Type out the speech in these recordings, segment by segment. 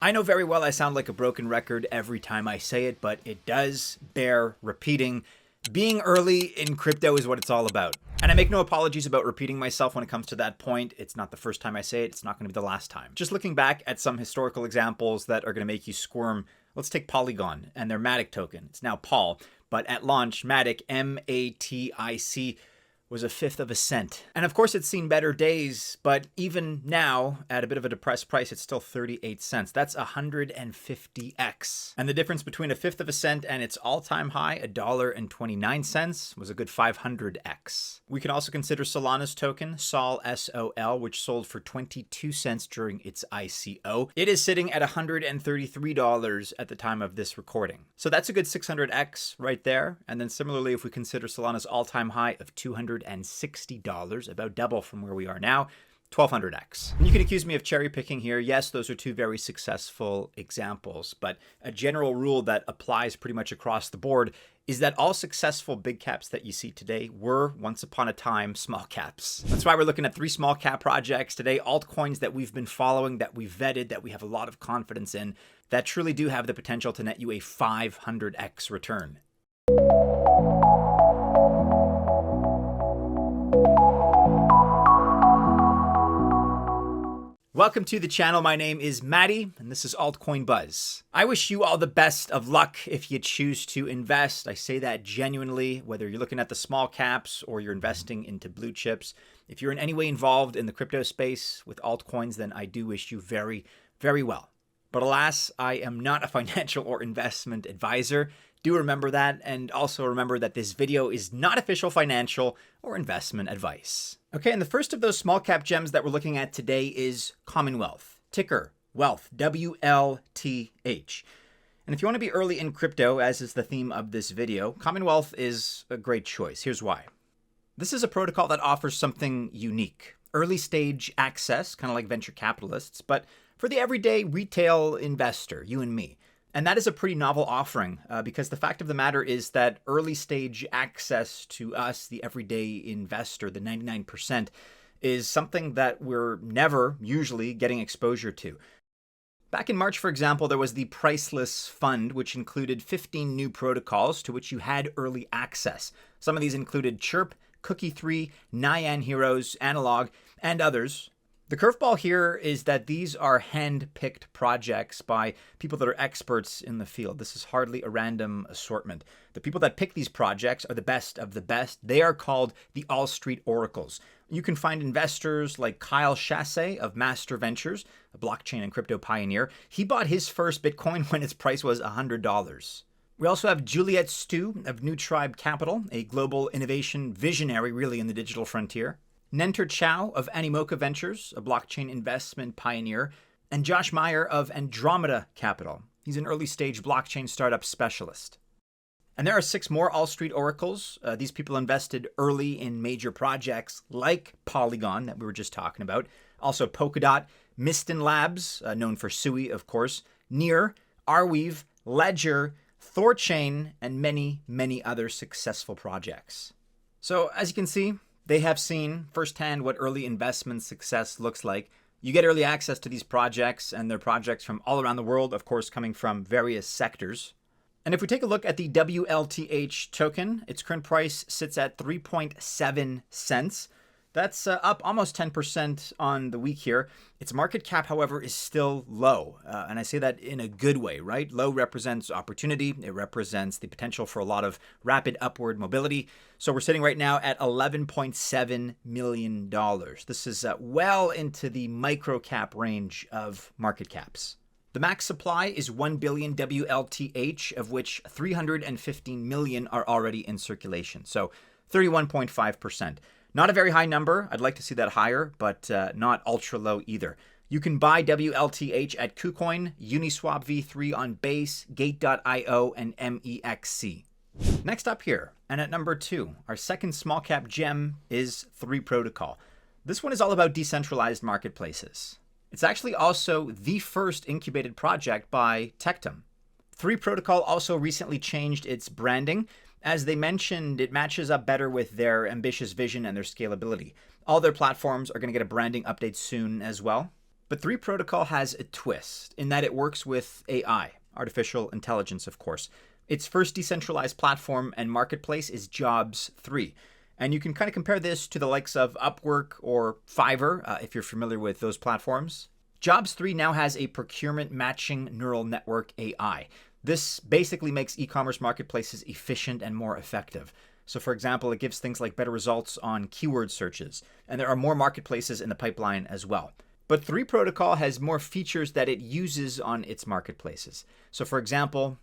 I know very well I sound like a broken record every time I say it, but it does bear repeating. Being early in crypto is what it's all about. And I make no apologies about repeating myself when it comes to that point. It's not the first time I say it. It's not going to be the last time. Just looking back at some historical examples that are going to make you squirm. Let's take Polygon and their Matic token. It's now Pol, but at launch, Matic, M-A-T-I-C, was a fifth of a cent. And of course, it's seen better days, but even now, at a bit of a depressed price, it's still 38 cents. That's 150x. And the difference between a fifth of a cent and its all-time high, $1.29, was a good 500x. We can also consider Solana's token, Sol, S-O-L, which sold for 22 cents during its ICO. It is sitting at $133 at the time of this recording. So that's a good 600x right there. And then similarly, if we consider Solana's all-time high of $260, about double from where we are now, 1200x. And you can accuse me of cherry picking here. Yes, those are two very successful examples, but a general rule that applies pretty much across the board is that all successful big caps that you see today were once upon a time small caps. That's why we're looking at 3 small cap projects today, altcoins that we've been following, that we've vetted, that we have a lot of confidence in, that truly do have the potential to net you a 500x return. Welcome to the channel. My name is Maddie, and this is Altcoin Buzz. I wish you all the best of luck if you choose to invest. I say that genuinely, whether you're looking at the small caps or you're investing into blue chips. If you're in any way involved in the crypto space with altcoins, then I do wish you very, very well. But alas, I am not a financial or investment advisor. Do remember that, and also remember that this video is not official financial or investment advice. Okay, and the first of those small cap gems that we're looking at today is Commonwealth, ticker Wealth, WLTH. And if you want to be early in crypto, as is the theme of this video, Commonwealth is a great choice. Here's why. This is a protocol that offers something unique. Early stage access, kind of like venture capitalists, but for the everyday retail investor, you and me. And that is a pretty novel offering because the fact of the matter is that early stage access to us, the everyday investor, the 99%, is something that we're never usually getting exposure to. Back in March, for example, there was the Priceless Fund, which included 15 new protocols to which you had early access. Some of these included Chirp, Cookie3, Nyan Heroes, Analog, and others. The curveball here is that these are hand-picked projects by people that are experts in the field. This is hardly a random assortment. The people that pick these projects are the best of the best. They are called the All Street Oracles. You can find investors like Kyle Chasse of Master Ventures, a blockchain and crypto pioneer. He bought his first Bitcoin when its price was $100. We also have Juliet Stu of New Tribe Capital, a global innovation visionary really in the digital frontier. Nenter Chow of Animoca Ventures, a blockchain investment pioneer, and Josh Meyer of Andromeda Capital. He's an early stage blockchain startup specialist. And there are 6 more All Street Oracles. These people invested early in major projects like Polygon that we were just talking about. Also Polkadot, Miston Labs, known for Sui, of course, Near, Arweave, Ledger, Thorchain, and many, many other successful projects. So as you can see, they have seen firsthand what early investment success looks like. You get early access to these projects, and they're projects from all around the world, of course, coming from various sectors. And if we take a look at the WLTH token, its current price sits at 3.7 cents. That's up almost 10% on the week here. Its market cap, however, is still low. And I say that in a good way, right? Low represents opportunity. It represents the potential for a lot of rapid upward mobility. So we're sitting right now at $11.7 million. This is well into the micro cap range of market caps. The max supply is 1 billion WLTH, of which 315 million are already in circulation. So 31.5%. Not a very high number. I'd like to see that higher, but not ultra low either. You can buy WLTH at KuCoin, Uniswap V3 on Base, Gate.io, and MEXC. Next up here, and at number 2, our second small cap gem is 3 Protocol. This one is all about decentralized marketplaces. It's actually also the first incubated project by Tectum. 3 Protocol also recently changed its branding. As they mentioned, it matches up better with their ambitious vision and their scalability. All their platforms are going to get a branding update soon as well. But 3 Protocol has a twist in that it works with AI, artificial intelligence, of course. Its first decentralized platform and marketplace is Jobs 3. And you can kind of compare this to the likes of Upwork or Fiverr, if you're familiar with those platforms. Jobs 3 now has a procurement matching neural network AI. This basically makes e-commerce marketplaces efficient and more effective. So for example, it gives things like better results on keyword searches, and there are more marketplaces in the pipeline as well. But 3 Protocol has more features that it uses on its marketplaces. So for example,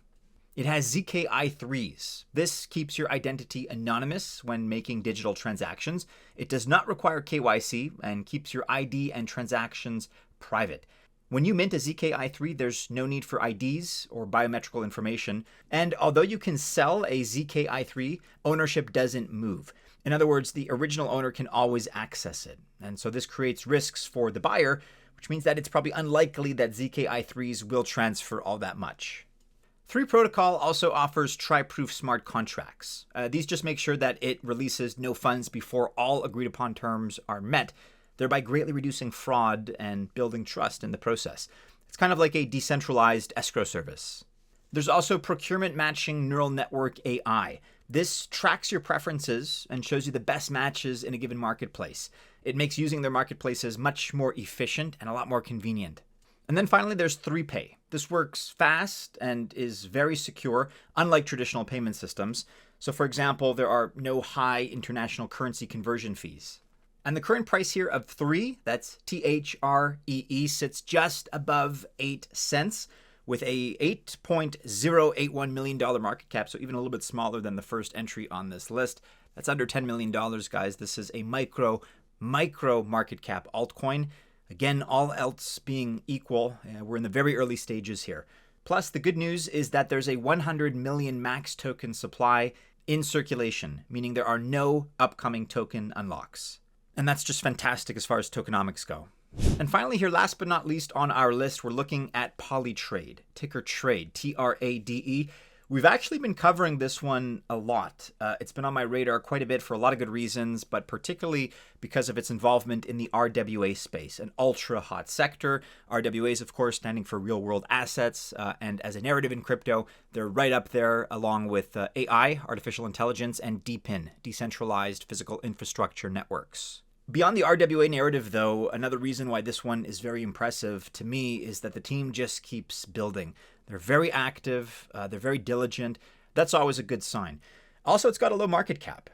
it has ZKI3s. This keeps your identity anonymous when making digital transactions. It does not require KYC and keeps your ID and transactions private. When you mint a ZKI3, there's no need for IDs or biometrical information. And although you can sell a ZKI3, ownership doesn't move. In other words, the original owner can always access it. And so this creates risks for the buyer, which means that it's probably unlikely that ZKI3s will transfer all that much. 3 Protocol also offers try-proof smart contracts. These just make sure that it releases no funds before all agreed upon terms are met, thereby greatly reducing fraud and building trust in the process. It's kind of like a decentralized escrow service. There's also procurement matching neural network AI. This tracks your preferences and shows you the best matches in a given marketplace. It makes using their marketplaces much more efficient and a lot more convenient. And then finally, there's 3Pay. This works fast and is very secure, unlike traditional payment systems. So for example, there are no high international currency conversion fees. And the current price here of 3, that's THREE, sits just above 8 cents with a $8.081 million market cap, so even a little bit smaller than the first entry on this list. That's under $10 million, guys. This is a micro market cap altcoin. Again, all else being equal, we're in the very early stages here. Plus, the good news is that there's a 100 million max token supply in circulation, meaning there are no upcoming token unlocks. And that's just fantastic as far as tokenomics go. And finally here, last but not least on our list, we're looking at Polytrade, ticker TRADE, TRADE. We've actually been covering this one a lot. It's been on my radar quite a bit for a lot of good reasons, but particularly because of its involvement in the RWA space, an ultra hot sector. RWAs, of course, standing for real world assets. And as a narrative in crypto, they're right up there along with AI, artificial intelligence, and DePIN, decentralized physical infrastructure networks. Beyond the RWA narrative, though, another reason why this one is very impressive to me is that the team just keeps building. They're very active, they're very diligent. That's always a good sign. Also, it's got a low market cap.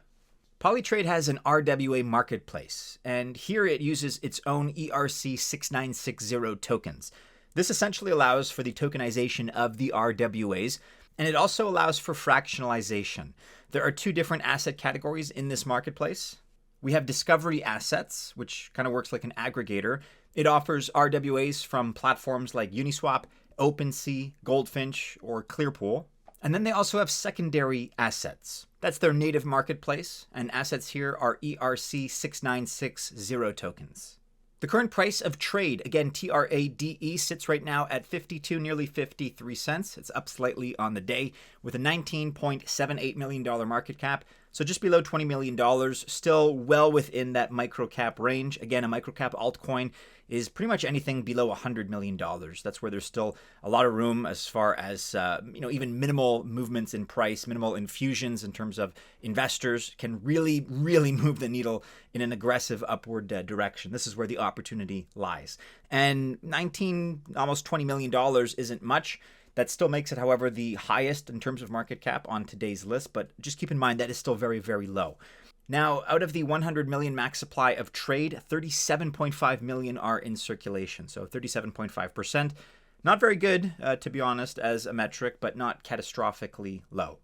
Polytrade has an RWA marketplace, and here it uses its own ERC6960 tokens. This essentially allows for the tokenization of the RWAs, and it also allows for fractionalization. There are 2 different asset categories in this marketplace. We have discovery assets, which kind of works like an aggregator. It offers RWAs from platforms like Uniswap, OpenSea, Goldfinch, or Clearpool. And then they also have secondary assets. That's their native marketplace, and assets here are ERC6960 tokens. The current price of trade, again, TRADE, sits right now at 52, nearly 53 cents. It's up slightly on the day with a $19.78 million market cap. So just below $20 million, still well within that microcap range. Again, a microcap altcoin is pretty much anything below $100 million. That's where there's still a lot of room as far as, even minimal movements in price, minimal infusions in terms of investors can really, really move the needle in an aggressive upward direction. This is where the opportunity lies. And almost $20 million isn't much. That still makes it, however, the highest in terms of market cap on today's list, but just keep in mind that is still very, very low. Now, out of the 100 million max supply of trade, 37.5 million are in circulation, so 37.5%. Not very good, to be honest, as a metric, but not catastrophically low.